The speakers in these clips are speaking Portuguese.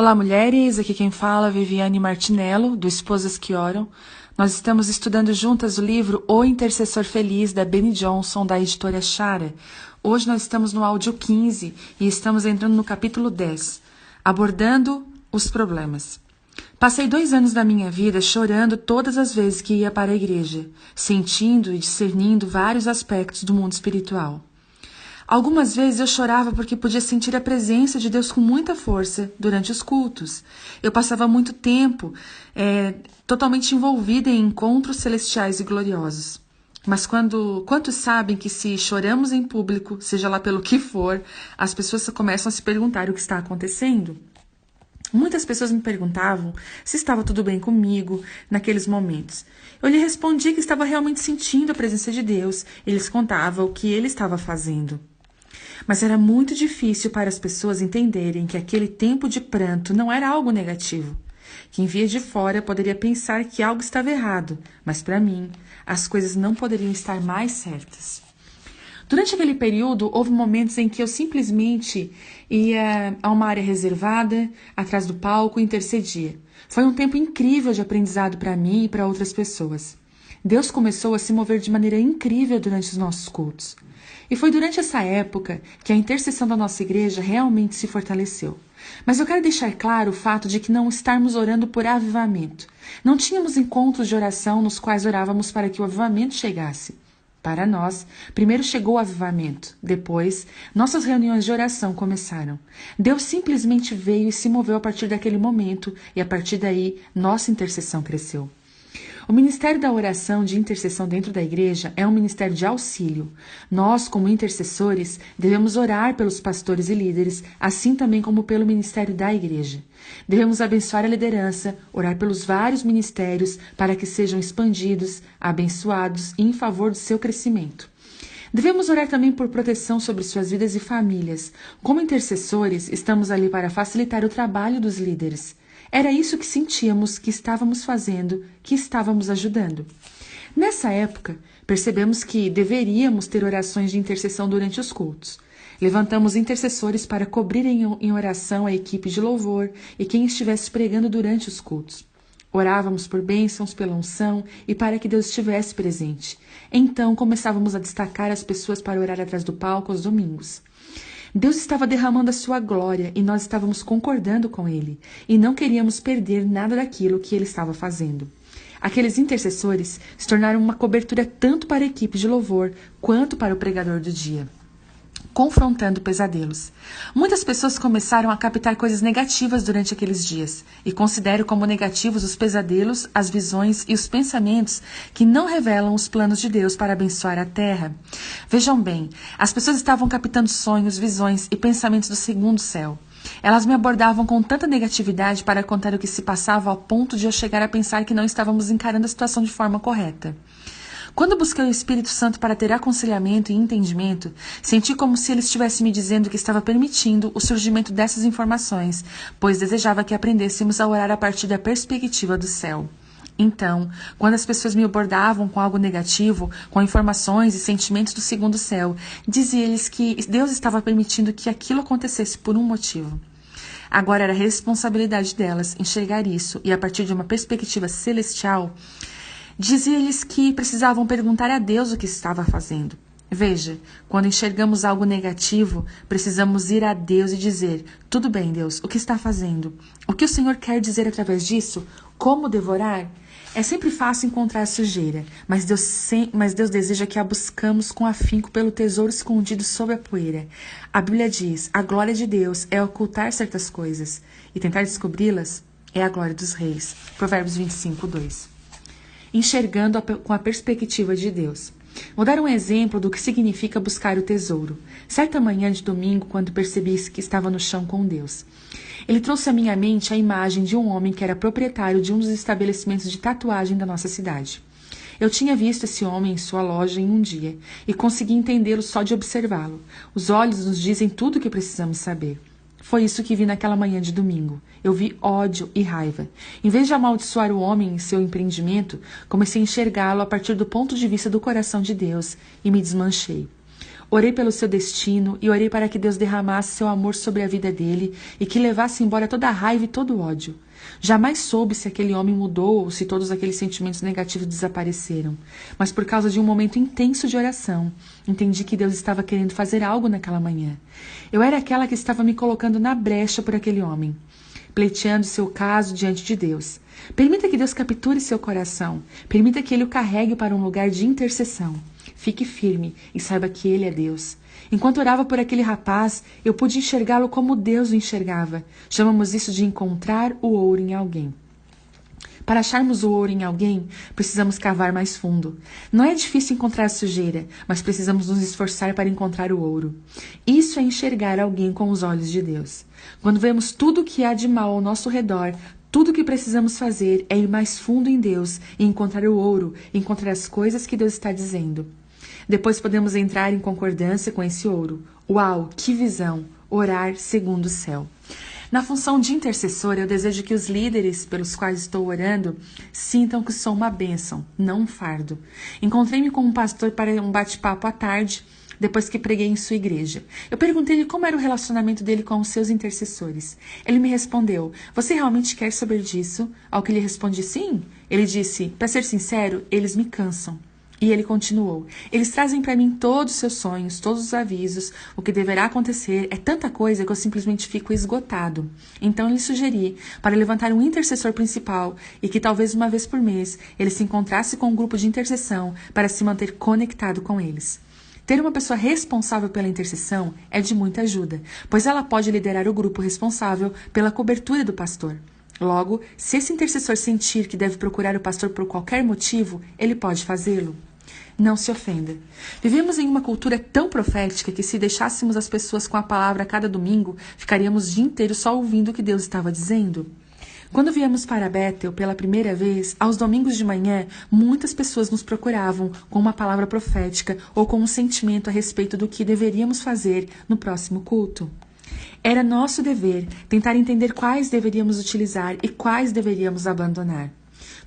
Olá, mulheres! Aqui quem fala é Viviane Martinello, do Esposas que Oram. Nós estamos estudando juntas o livro O Intercessor Feliz, da Beni Johnson, da editora Chara. Hoje nós estamos no áudio 15 e estamos entrando no capítulo 10, abordando os problemas. Passei 2 anos da minha vida chorando todas as vezes que ia para a igreja, sentindo e discernindo vários aspectos do mundo espiritual. Algumas vezes eu chorava porque podia sentir a presença de Deus com muita força durante os cultos. Eu passava muito tempo totalmente envolvida em encontros celestiais e gloriosos. Mas quantos sabem que se choramos em público, seja lá pelo que for, as pessoas começam a se perguntar o que está acontecendo? Muitas pessoas me perguntavam se estava tudo bem comigo naqueles momentos. Eu lhe respondi que estava realmente sentindo a presença de Deus. Eles contavam o que ele estava fazendo. Mas era muito difícil para as pessoas entenderem que aquele tempo de pranto não era algo negativo. Quem via de fora poderia pensar que algo estava errado, mas para mim, as coisas não poderiam estar mais certas. Durante aquele período, houve momentos em que eu simplesmente ia a uma área reservada, atrás do palco, e intercedia. Foi um tempo incrível de aprendizado para mim e para outras pessoas. Deus começou a se mover de maneira incrível durante os nossos cultos. E foi durante essa época que a intercessão da nossa igreja realmente se fortaleceu. Mas eu quero deixar claro o fato de que não estarmos orando por avivamento. Não tínhamos encontros de oração nos quais orávamos para que o avivamento chegasse. Para nós, primeiro chegou o avivamento. Depois, nossas reuniões de oração começaram. Deus simplesmente veio e se moveu a partir daquele momento, e a partir daí, nossa intercessão cresceu. O ministério da oração de intercessão dentro da igreja é um ministério de auxílio. Nós, como intercessores, devemos orar pelos pastores e líderes, assim também como pelo ministério da igreja. Devemos abençoar a liderança, orar pelos vários ministérios para que sejam expandidos, abençoados e em favor do seu crescimento. Devemos orar também por proteção sobre suas vidas e famílias. Como intercessores, estamos ali para facilitar o trabalho dos líderes. Era isso que sentíamos que estávamos fazendo, que estávamos ajudando. Nessa época, percebemos que deveríamos ter orações de intercessão durante os cultos. Levantamos intercessores para cobrir em oração a equipe de louvor e quem estivesse pregando durante os cultos. Orávamos por bênçãos, pela unção e para que Deus estivesse presente. Então, começávamos a destacar as pessoas para orar atrás do palco aos domingos. Deus estava derramando a sua glória e nós estávamos concordando com ele, e não queríamos perder nada daquilo que ele estava fazendo. Aqueles intercessores se tornaram uma cobertura tanto para a equipe de louvor quanto para o pregador do dia, confrontando pesadelos. Muitas pessoas começaram a captar coisas negativas durante aqueles dias, e considero como negativos os pesadelos, as visões e os pensamentos que não revelam os planos de Deus para abençoar a terra. Vejam bem, as pessoas estavam captando sonhos, visões e pensamentos do segundo céu. Elas me abordavam com tanta negatividade para contar o que se passava ao ponto de eu chegar a pensar que não estávamos encarando a situação de forma correta. Quando busquei o Espírito Santo para ter aconselhamento e entendimento, senti como se ele estivesse me dizendo que estava permitindo o surgimento dessas informações, pois desejava que aprendêssemos a orar a partir da perspectiva do céu. Então, quando as pessoas me abordavam com algo negativo, com informações e sentimentos do segundo céu, dizia-lhes que Deus estava permitindo que aquilo acontecesse por um motivo. Agora era responsabilidade delas enxergar isso e, a partir de uma perspectiva celestial, dizia-lhes que precisavam perguntar a Deus o que estava fazendo. Veja, quando enxergamos algo negativo, precisamos ir a Deus e dizer: tudo bem, Deus, o que está fazendo? O que o Senhor quer dizer através disso? Como devorar? É sempre fácil encontrar sujeira, mas Deus deseja que a buscamos com afinco pelo tesouro escondido sob a poeira. A Bíblia diz: a glória de Deus é ocultar certas coisas, e tentar descobri-las é a glória dos reis. Provérbios 25, 2. Enxergando com a perspectiva de Deus. Vou dar um exemplo do que significa buscar o tesouro. Certa manhã de domingo, quando percebi que estava no chão com Deus, ele trouxe à minha mente a imagem de um homem que era proprietário de um dos estabelecimentos de tatuagem da nossa cidade. Eu tinha visto esse homem em sua loja em um dia e consegui entendê-lo só de observá-lo. Os olhos nos dizem tudo o que precisamos saber. Foi isso que vi naquela manhã de domingo. Eu vi ódio e raiva. Em vez de amaldiçoar o homem em seu empreendimento, comecei a enxergá-lo a partir do ponto de vista do coração de Deus e me desmanchei. Orei pelo seu destino e orei para que Deus derramasse seu amor sobre a vida dele e que levasse embora toda a raiva e todo o ódio. Jamais soube se aquele homem mudou ou se todos aqueles sentimentos negativos desapareceram. Mas por causa de um momento intenso de oração, entendi que Deus estava querendo fazer algo naquela manhã. Eu era aquela que estava me colocando na brecha por aquele homem, pleiteando seu caso diante de Deus. Permita que Deus capture seu coração. Permita que Ele o carregue para um lugar de intercessão. Fique firme e saiba que Ele é Deus. Enquanto orava por aquele rapaz, eu pude enxergá-lo como Deus o enxergava. Chamamos isso de encontrar o ouro em alguém. Para acharmos o ouro em alguém, precisamos cavar mais fundo. Não é difícil encontrar sujeira, mas precisamos nos esforçar para encontrar o ouro. Isso é enxergar alguém com os olhos de Deus. Quando vemos tudo o que há de mal ao nosso redor, tudo o que precisamos fazer é ir mais fundo em Deus e encontrar o ouro, encontrar as coisas que Deus está dizendo. Depois podemos entrar em concordância com esse ouro. Uau, que visão! Orar segundo o céu. Na função de intercessor, eu desejo que os líderes pelos quais estou orando sintam que sou uma bênção, não um fardo. Encontrei-me com um pastor para um bate-papo à tarde, depois que preguei em sua igreja. Eu perguntei-lhe como era o relacionamento dele com os seus intercessores. Ele me respondeu: "Você realmente quer saber disso?" Ao que lhe respondi: "Sim." Ele disse: "Para ser sincero, eles me cansam." E ele continuou: "Eles trazem para mim todos os seus sonhos, todos os avisos, o que deverá acontecer. É tanta coisa que eu simplesmente fico esgotado." Então eu lhe sugeri para levantar um intercessor principal e que talvez uma vez por mês ele se encontrasse com um grupo de intercessão para se manter conectado com eles. Ter uma pessoa responsável pela intercessão é de muita ajuda, pois ela pode liderar o grupo responsável pela cobertura do pastor. Logo, se esse intercessor sentir que deve procurar o pastor por qualquer motivo, ele pode fazê-lo. Não se ofenda. Vivemos em uma cultura tão profética que se deixássemos as pessoas com a palavra a cada domingo, ficaríamos o dia inteiro só ouvindo o que Deus estava dizendo. Quando viemos para Bethel pela primeira vez, aos domingos de manhã, muitas pessoas nos procuravam com uma palavra profética ou com um sentimento a respeito do que deveríamos fazer no próximo culto. Era nosso dever tentar entender quais deveríamos utilizar e quais deveríamos abandonar.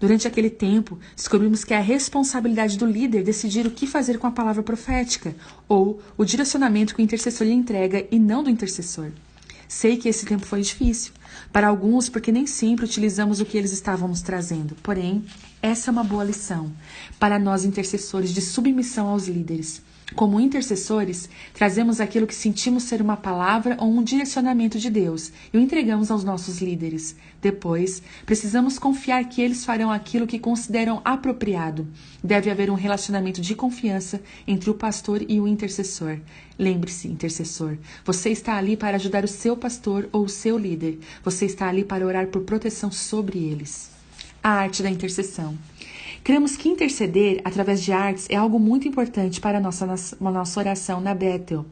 Durante aquele tempo, descobrimos que é a responsabilidade do líder decidir o que fazer com a palavra profética, ou o direcionamento que o intercessor lhe entrega e não do intercessor. Sei que esse tempo foi difícil, para alguns porque nem sempre utilizamos o que eles estávamos trazendo. Porém, essa é uma boa lição para nós intercessores de submissão aos líderes. Como intercessores, trazemos aquilo que sentimos ser uma palavra ou um direcionamento de Deus e o entregamos aos nossos líderes. Depois, precisamos confiar que eles farão aquilo que consideram apropriado. Deve haver um relacionamento de confiança entre o pastor e o intercessor. Lembre-se, intercessor, você está ali para ajudar o seu pastor ou o seu líder. Você está ali para orar por proteção sobre eles. A arte da intercessão. Cremos que interceder através de artes é algo muito importante para a nossa oração na Bethel.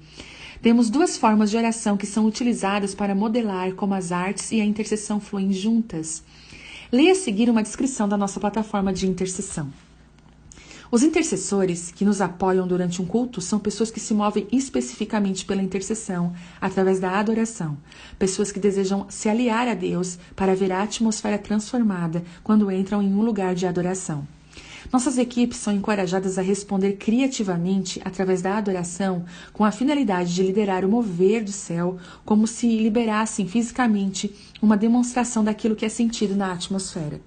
Temos duas formas de oração que são utilizadas para modelar como as artes e a intercessão fluem juntas. Leia a seguir uma descrição da nossa plataforma de intercessão. Os intercessores que nos apoiam durante um culto são pessoas que se movem especificamente pela intercessão, através da adoração. Pessoas que desejam se aliar a Deus para ver a atmosfera transformada quando entram em um lugar de adoração. Nossas equipes são encorajadas a responder criativamente através da adoração com a finalidade de liderar o mover do céu como se liberassem fisicamente uma demonstração daquilo que é sentido na atmosfera.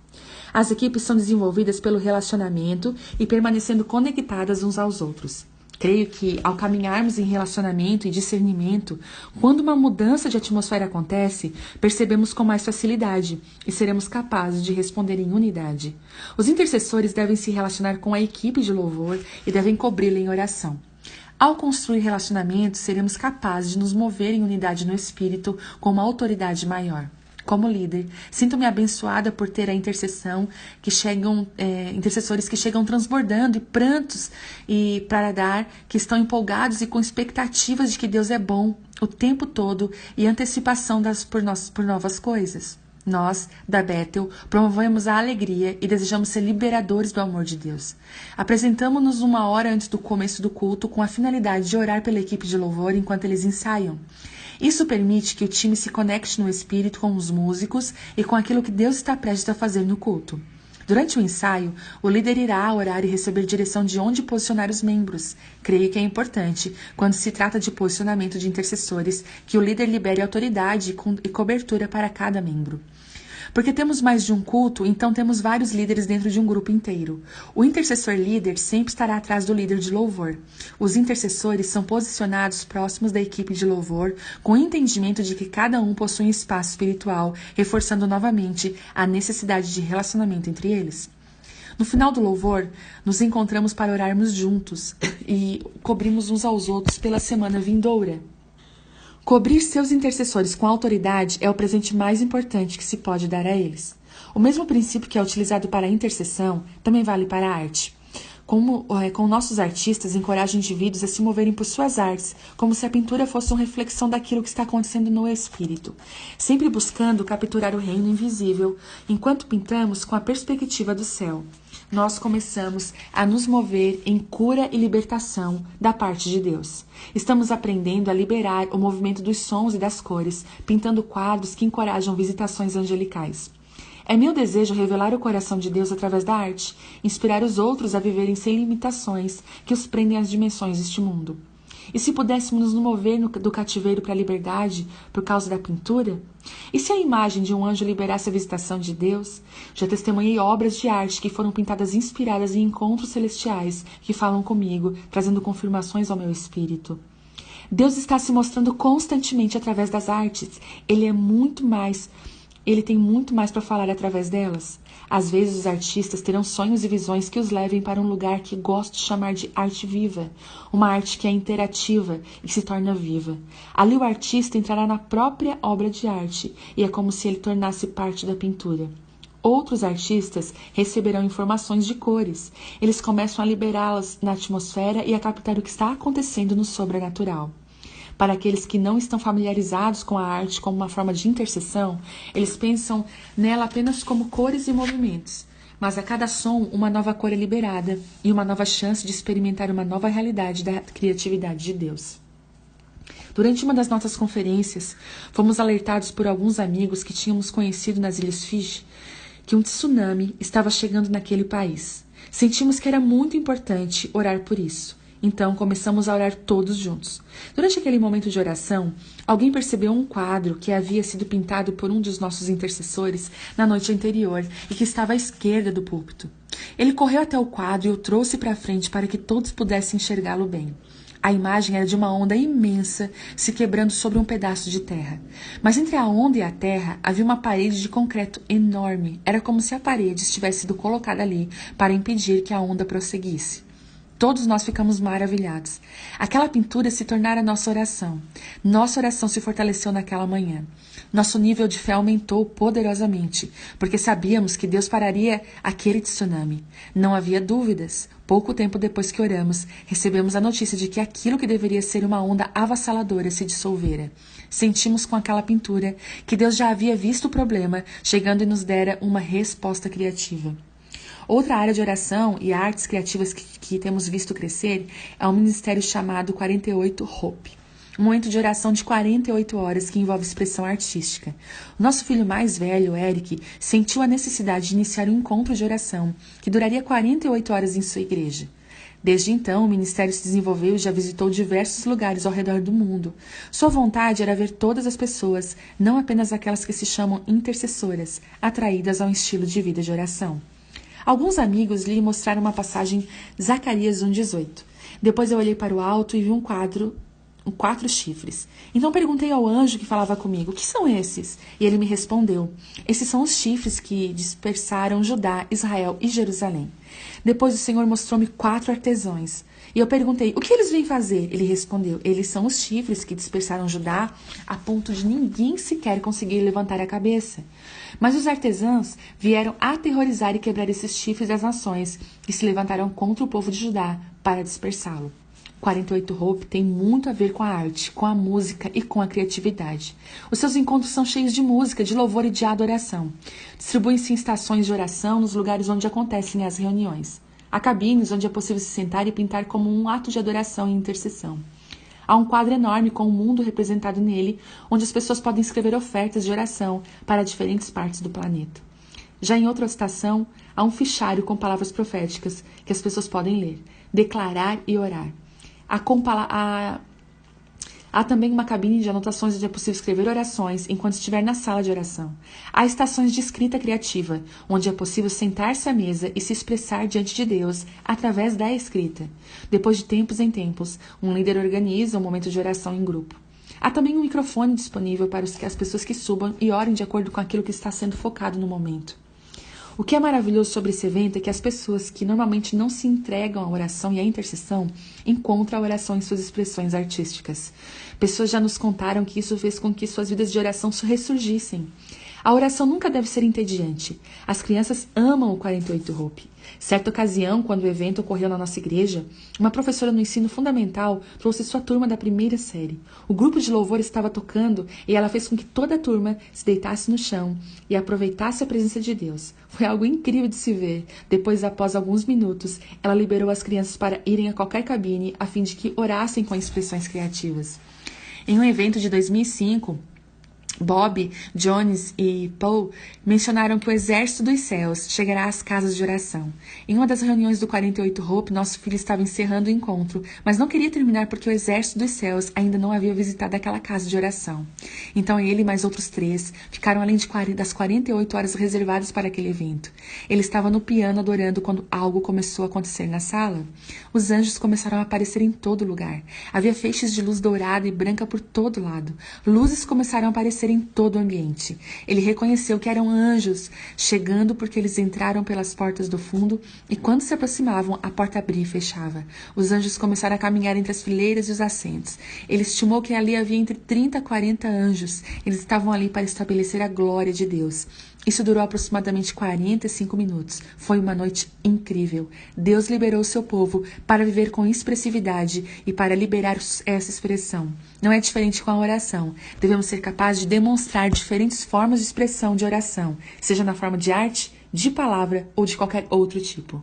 As equipes são desenvolvidas pelo relacionamento e permanecendo conectadas uns aos outros. Creio que, ao caminharmos em relacionamento e discernimento, quando uma mudança de atmosfera acontece, percebemos com mais facilidade e seremos capazes de responder em unidade. Os intercessores devem se relacionar com a equipe de louvor e devem cobri-la em oração. Ao construir relacionamentos, seremos capazes de nos mover em unidade no espírito com uma autoridade maior. Como líder, sinto-me abençoada por ter a intercessores que chegam transbordando e prantos e para dar, que estão empolgados e com expectativas de que Deus é bom o tempo todo e antecipação por novas coisas. Nós, da Bethel, promovemos a alegria e desejamos ser liberadores do amor de Deus. Apresentamos-nos uma hora antes do começo do culto com a finalidade de orar pela equipe de louvor enquanto eles ensaiam. Isso permite que o time se conecte no espírito com os músicos e com aquilo que Deus está prestes a fazer no culto. Durante o ensaio, o líder irá orar e receber direção de onde posicionar os membros. Creio que é importante, quando se trata de posicionamento de intercessores, que o líder libere autoridade e cobertura para cada membro. Porque temos mais de um culto, então temos vários líderes dentro de um grupo inteiro. O intercessor líder sempre estará atrás do líder de louvor. Os intercessores são posicionados próximos da equipe de louvor, com o entendimento de que cada um possui um espaço espiritual, reforçando novamente a necessidade de relacionamento entre eles. No final do louvor, nos encontramos para orarmos juntos e cobrimos uns aos outros pela semana vindoura. Cobrir seus intercessores com autoridade é o presente mais importante que se pode dar a eles. O mesmo princípio que é utilizado para a intercessão também vale para a arte. Com nossos artistas, encorajam indivíduos a se moverem por suas artes, como se a pintura fosse uma reflexão daquilo que está acontecendo no espírito, sempre buscando capturar o reino invisível, enquanto pintamos com a perspectiva do céu. Nós começamos a nos mover em cura e libertação da parte de Deus. Estamos aprendendo a liberar o movimento dos sons e das cores, pintando quadros que encorajam visitações angelicais. É meu desejo revelar o coração de Deus através da arte, inspirar os outros a viverem sem limitações que os prendem às dimensões deste mundo. E se pudéssemos nos mover do cativeiro para a liberdade por causa da pintura? E se a imagem de um anjo liberasse a visitação de Deus? Já testemunhei obras de arte que foram pintadas inspiradas em encontros celestiais que falam comigo, trazendo confirmações ao meu espírito. Deus está se mostrando constantemente através das artes. Ele tem muito mais para falar através delas. Às vezes os artistas terão sonhos e visões que os levem para um lugar que gosto de chamar de arte viva, uma arte que é interativa e que se torna viva. Ali o artista entrará na própria obra de arte e é como se ele tornasse parte da pintura. Outros artistas receberão informações de cores. Eles começam a liberá-las na atmosfera e a captar o que está acontecendo no sobrenatural. Para aqueles que não estão familiarizados com a arte como uma forma de intercessão, eles pensam nela apenas como cores e movimentos. Mas a cada som, uma nova cor é liberada e uma nova chance de experimentar uma nova realidade da criatividade de Deus. Durante uma das nossas conferências, fomos alertados por alguns amigos que tínhamos conhecido nas Ilhas Fiji que um tsunami estava chegando naquele país. Sentimos que era muito importante orar por isso. Então começamos a orar todos juntos. Durante aquele momento de oração, alguém percebeu um quadro que havia sido pintado por um dos nossos intercessores na noite anterior e que estava à esquerda do púlpito. Ele correu até o quadro e o trouxe para frente para que todos pudessem enxergá-lo bem. A imagem era de uma onda imensa se quebrando sobre um pedaço de terra. Mas entre a onda e a terra havia uma parede de concreto enorme. Era como se a parede tivesse sido colocada ali para impedir que a onda prosseguisse. Todos nós ficamos maravilhados. Aquela pintura se tornara nossa oração. Nossa oração se fortaleceu naquela manhã. Nosso nível de fé aumentou poderosamente, porque sabíamos que Deus pararia aquele tsunami. Não havia dúvidas. Pouco tempo depois que oramos, recebemos a notícia de que aquilo que deveria ser uma onda avassaladora se dissolvera. Sentimos com aquela pintura que Deus já havia visto o problema, chegando e nos dera uma resposta criativa. Outra área de oração e artes criativas que temos visto crescer é um ministério chamado 48 Hope. Um momento de oração de 48 horas que envolve expressão artística. O nosso filho mais velho, Eric, sentiu a necessidade de iniciar um encontro de oração que duraria 48 horas em sua igreja. Desde então, o ministério se desenvolveu e já visitou diversos lugares ao redor do mundo. Sua vontade era ver todas as pessoas, não apenas aquelas que se chamam intercessoras, atraídas a um estilo de vida de oração. Alguns amigos lhe mostraram uma passagem Zacarias 1,18. Depois eu olhei para o alto e vi um quadro, 4 chifres. Então perguntei ao anjo que falava comigo, o que são esses? E ele me respondeu, esses são os chifres que dispersaram Judá, Israel e Jerusalém. Depois o Senhor mostrou-me 4 artesãos. E eu perguntei, o que eles vêm fazer? Ele respondeu, eles são os chifres que dispersaram Judá a ponto de ninguém sequer conseguir levantar a cabeça. Mas os artesãos vieram aterrorizar e quebrar esses chifres das nações e se levantaram contra o povo de Judá para dispersá-lo. 48 Hope tem muito a ver com a arte, com a música e com a criatividade. Os seus encontros são cheios de música, de louvor e de adoração. Distribuem-se em estações de oração nos lugares onde acontecem as reuniões. Há cabines onde é possível se sentar e pintar como um ato de adoração e intercessão. Há um quadro enorme com o mundo representado nele, onde as pessoas podem escrever ofertas de oração para diferentes partes do planeta. Já em outra estação, há um fichário com palavras proféticas que as pessoas podem ler, declarar e orar. Há também uma cabine de anotações onde é possível escrever orações enquanto estiver na sala de oração. Há estações de escrita criativa, onde é possível sentar-se à mesa e se expressar diante de Deus através da escrita. Depois de tempos em tempos, um líder organiza um momento de oração em grupo. Há também um microfone disponível para as pessoas que subam e orem de acordo com aquilo que está sendo focado no momento. O que é maravilhoso sobre esse evento é que as pessoas que normalmente não se entregam à oração e à intercessão encontram a oração em suas expressões artísticas. Pessoas já nos contaram que isso fez com que suas vidas de oração ressurgissem. A oração nunca deve ser entediante. As crianças amam o 48 Hope. Certa ocasião, quando o evento ocorreu na nossa igreja, uma professora no ensino fundamental trouxe sua turma da primeira série. O grupo de louvor estava tocando e ela fez com que toda a turma se deitasse no chão e aproveitasse a presença de Deus. Foi algo incrível de se ver. Depois, após alguns minutos, ela liberou as crianças para irem a qualquer cabine a fim de que orassem com expressões criativas. Em um evento de 2005, Bob, Jones e Paul mencionaram que o exército dos céus chegará às casas de oração. Em uma das reuniões do 48 Hope, nosso filho estava encerrando o encontro, mas não queria terminar porque o exército dos céus ainda não havia visitado aquela casa de oração. Então ele e mais outros 3 ficaram além das 48 horas reservadas para aquele evento. Ele estava no piano adorando quando algo começou a acontecer na sala. Os anjos começaram a aparecer em todo lugar. Havia feixes de luz dourada e branca por todo lado. Luzes começaram a aparecer em todo o ambiente. Ele reconheceu que eram anjos, chegando porque eles entraram pelas portas do fundo e quando se aproximavam, a porta abria e fechava. Os anjos começaram a caminhar entre as fileiras e os assentos. Ele estimou que ali havia entre 30 a 40 anjos. Eles estavam ali para estabelecer a glória de Deus. Isso durou aproximadamente 45 minutos. Foi uma noite incrível. Deus liberou o seu povo para viver com expressividade e para liberar essa expressão. Não é diferente com a oração. Devemos ser capazes de demonstrar diferentes formas de expressão de oração, seja na forma de arte, de palavra ou de qualquer outro tipo.